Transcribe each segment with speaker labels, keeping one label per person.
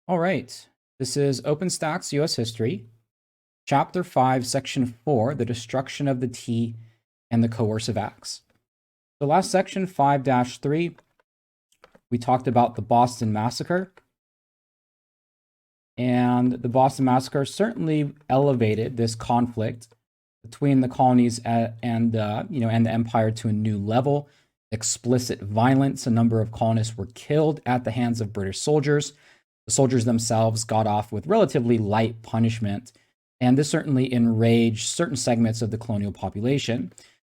Speaker 1: All right. This is Openstax US History, Chapter 5, Section 4, The Destruction of the Tea and the Coercive Acts. The last section, 5-3, we talked about the Boston Massacre. And the Boston Massacre certainly elevated this conflict between the colonies and the empire to a new level. Explicit violence. A number of colonists were killed at the hands of British soldiers. The soldiers themselves got off with relatively light punishment, and this certainly enraged certain segments of the colonial population.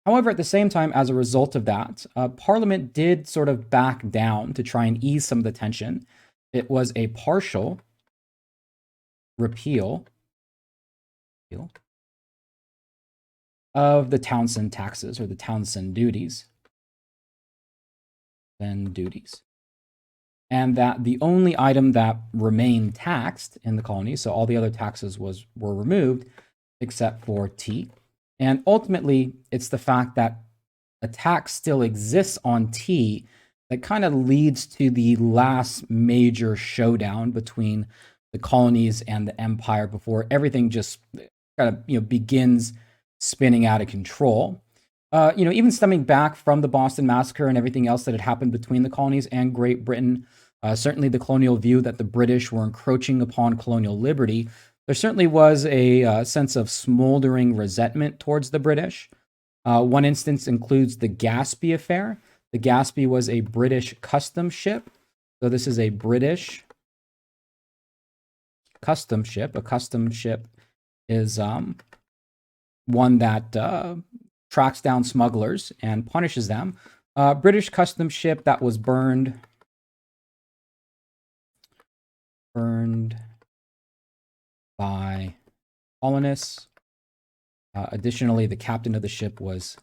Speaker 1: However, at the same time, as a result of that, Parliament did sort of back down to try and ease some of the tension. It was a partial repeal of the Townshend taxes, or the Townshend duties. And that the only item that remained taxed in the colony, so all the other taxes were removed except for tea. And ultimately, it's the fact that a tax still exists on tea that kind of leads to the last major showdown between the colonies and the empire before everything just kind of begins spinning out of control. Even stemming back from the Boston Massacre and everything else that had happened between the colonies and Great Britain, certainly the colonial view that the British were encroaching upon colonial liberty, there certainly was a sense of smoldering resentment towards the British. One instance includes the Gaspee affair. The Gaspee was a British custom ship. So this is a British custom ship. A custom ship is one that tracks down smugglers and punishes them. British custom ship that was burned by colonists. Additionally, the captain of the ship was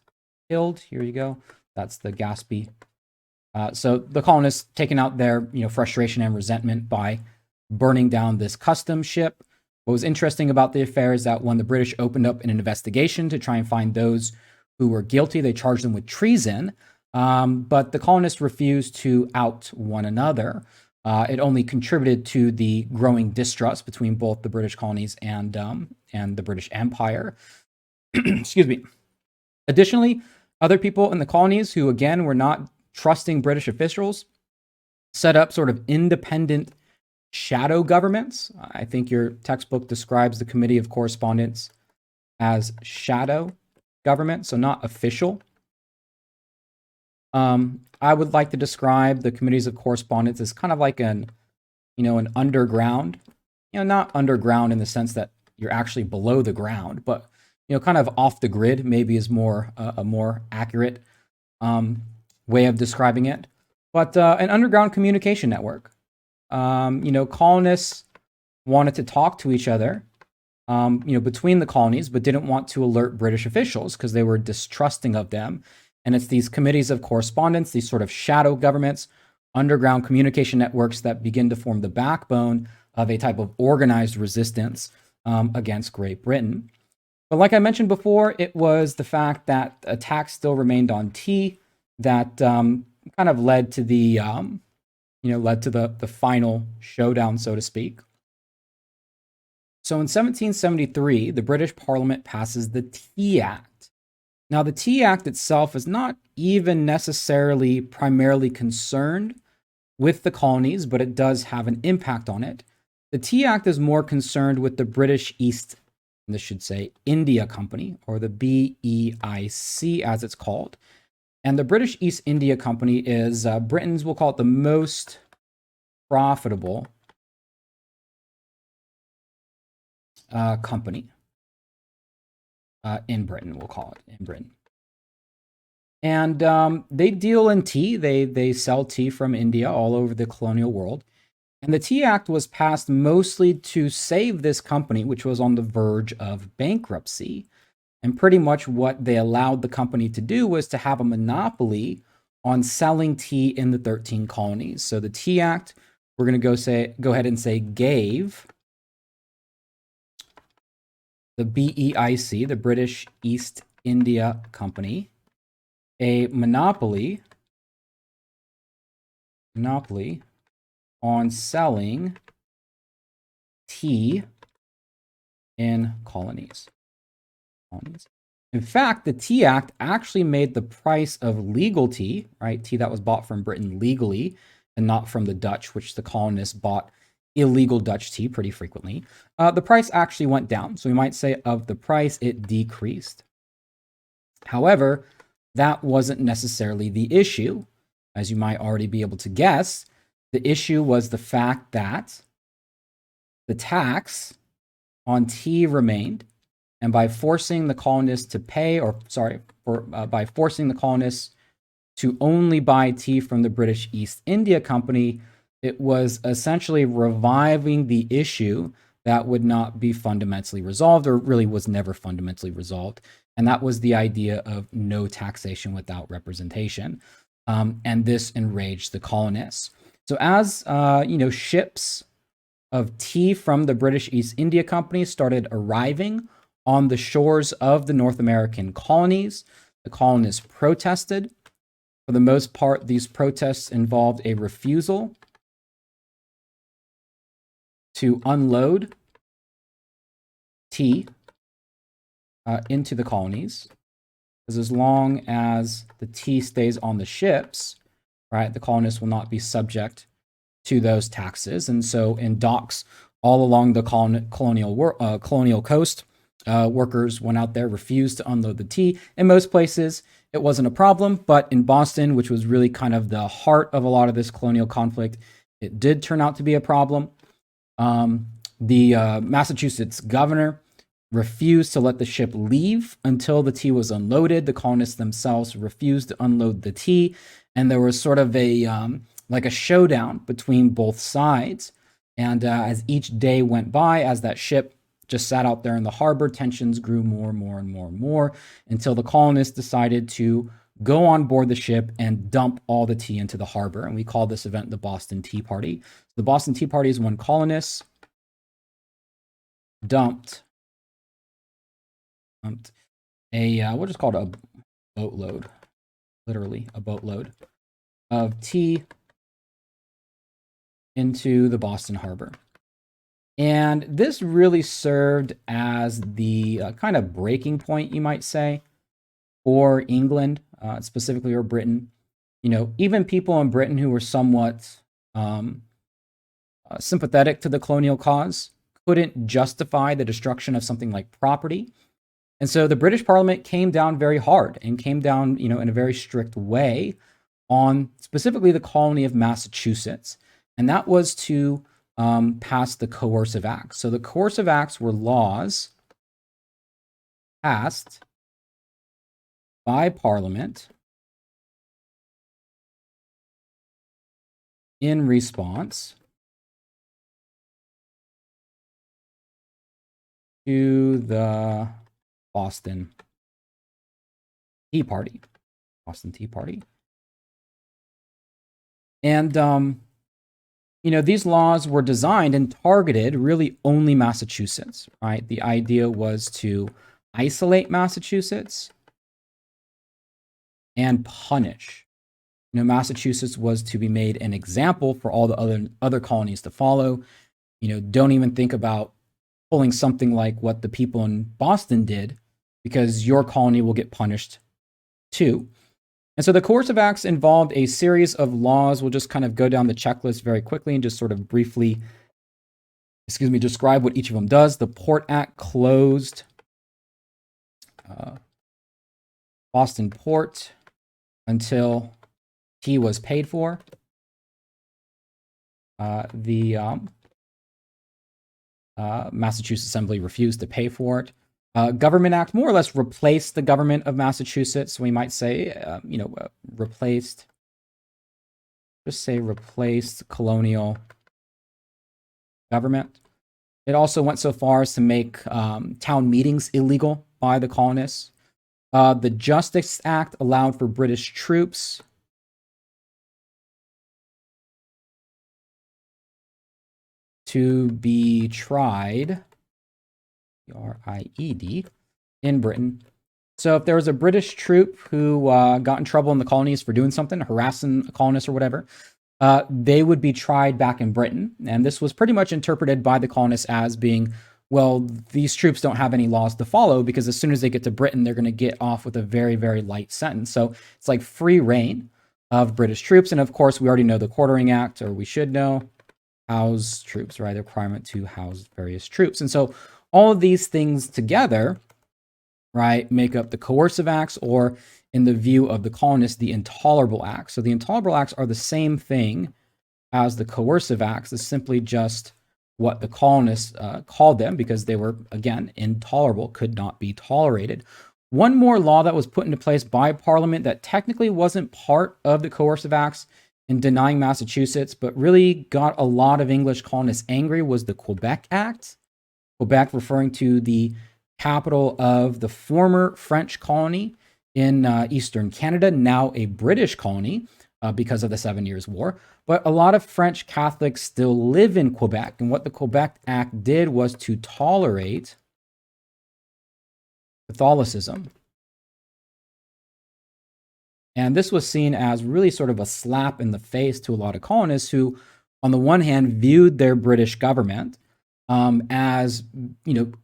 Speaker 1: killed. Here you go. That's the Gaspee. So the colonists taking out their frustration and resentment by burning down this custom ship. What was interesting about the affair is that when the British opened up an investigation to try and find those who were guilty, they charged them with treason. But the colonists refused to out one another. It only contributed to the growing distrust between both the British colonies and the British Empire. Excuse me. Additionally, other people in the colonies who, again, were not trusting British officials set up sort of independent shadow governments. I think your textbook describes the Committee of Correspondence as shadow government, so not official. I would like to describe the Committees of Correspondence as kind of like an underground, not underground in the sense that you're actually below the ground, but kind of off the grid maybe is more a more accurate way of describing it. But an underground communication network. Colonists wanted to talk to each other, between the colonies, but didn't want to alert British officials because they were distrusting of them. And it's these committees of correspondence, these sort of shadow governments, underground communication networks that begin to form the backbone of a type of organized resistance against Great Britain. But like I mentioned before, it was the fact that a tax still remained on tea that kind of led to the final showdown, so to speak. So in 1773, the British Parliament passes the Tea Act. Now, the Tea Act itself is not even necessarily primarily concerned with the colonies, but it does have an impact on it. The Tea Act is more concerned with the British East, this should say, India Company, or the BEIC as it's called. And the British East India Company is Britain's, we'll call it the most profitable company in Britain, we'll call it, in Britain. And they deal in tea. They sell tea from India all over the colonial world. And the Tea Act was passed mostly to save this company, which was on the verge of bankruptcy. And pretty much what they allowed the company to do was to have a monopoly on selling tea in the 13 colonies. So the Tea Act, we're going to go ahead and say, gave the BEIC, the British East India Company, a monopoly on selling tea in colonies. In fact, the Tea Act actually made the price of legal tea, right, tea that was bought from Britain legally and not from the Dutch, which the colonists bought illegal Dutch tea pretty frequently, the price actually went down. So we might say of the price, it decreased. However, that wasn't necessarily the issue. As you might already be able to guess, the issue was the fact that the tax on tea remained, and by forcing the colonists to pay, by forcing the colonists to only buy tea from the British East India Company, it was essentially reviving the issue that would not be fundamentally resolved, or really was never fundamentally resolved. And that was the idea of no taxation without representation. And this enraged the colonists. So as ships of tea from the British East India Company started arriving on the shores of the North American colonies, the colonists protested. For the most part, these protests involved a refusal to unload tea into the colonies, because as long as the tea stays on the ships, right, the colonists will not be subject to those taxes. And so in docks all along the colonial coast, workers went out there, refused to unload the tea. In most places, it wasn't a problem, but in Boston, which was really kind of the heart of a lot of this colonial conflict, it did turn out to be a problem. The Massachusetts governor refused to let the ship leave until the tea was unloaded. The colonists themselves refused to unload the tea, and there was sort of a showdown between both sides. And as each day went by, as that ship just sat out there in the harbor, tensions grew more and more and more and more until the colonists decided to go on board the ship and dump all the tea into the harbor. And we call this event the Boston Tea Party. So the Boston Tea Party is when colonists dumped we'll just call it a boatload, literally a boatload of tea into the Boston Harbor. And this really served as the kind of breaking point, you might say, for England, specifically, or Britain. Even people in Britain who were somewhat sympathetic to the colonial cause couldn't justify the destruction of something like property. And so the British Parliament came down very hard and came down, in a very strict way on specifically the colony of Massachusetts. And that was to pass the Coercive Acts. So the Coercive Acts were laws passed by Parliament in response to the Boston Tea Party. And, these laws were designed and targeted really only Massachusetts, right? The idea was to isolate Massachusetts and punish. Massachusetts was to be made an example for all the other colonies to follow. Don't even think about pulling something like what the people in Boston did, because your colony will get punished too. And so the Coercive Acts involved a series of laws. We'll just kind of go down the checklist very quickly and just sort of briefly, describe what each of them does. The Port Act closed Boston Port until tea was paid for. The Massachusetts Assembly refused to pay for it. Government Act more or less replaced the government of Massachusetts. We might say, replaced colonial government. It also went so far as to make town meetings illegal by the colonists. The Justice Act allowed for British troops to be tried, tried, in Britain. So if there was a British troop who got in trouble in the colonies for doing something, harassing a colonist or whatever, they would be tried back in Britain. And this was pretty much interpreted by the colonists as being, well, these troops don't have any laws to follow because as soon as they get to Britain, they're going to get off with a very, very light sentence. So it's like free reign of British troops. And of course, we already know the Quartering Act, or we should know, house troops, right? The requirement to house various troops. And so all of these things together, right, make up the Coercive Acts, or in the view of the colonists, the Intolerable Acts. So the Intolerable Acts are the same thing as the Coercive Acts. It's simply just what the colonists called them because they were, again, intolerable, could not be tolerated. One more law that was put into place by Parliament that technically wasn't part of the Coercive Acts in denying Massachusetts, but really got a lot of English colonists angry, was the Quebec Act. Quebec referring to the capital of the former French colony in eastern Canada, now a British colony because of the 7 Years' War. But a lot of French Catholics still live in Quebec. And what the Quebec Act did was to tolerate Catholicism. And this was seen as really sort of a slap in the face to a lot of colonists who, on the one hand, viewed their British government as,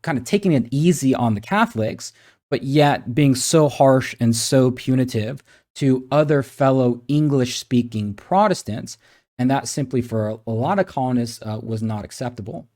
Speaker 1: kind of taking it easy on the Catholics, but yet being so harsh and so punitive to other fellow English-speaking Protestants. And that simply, for a lot of colonists, was not acceptable.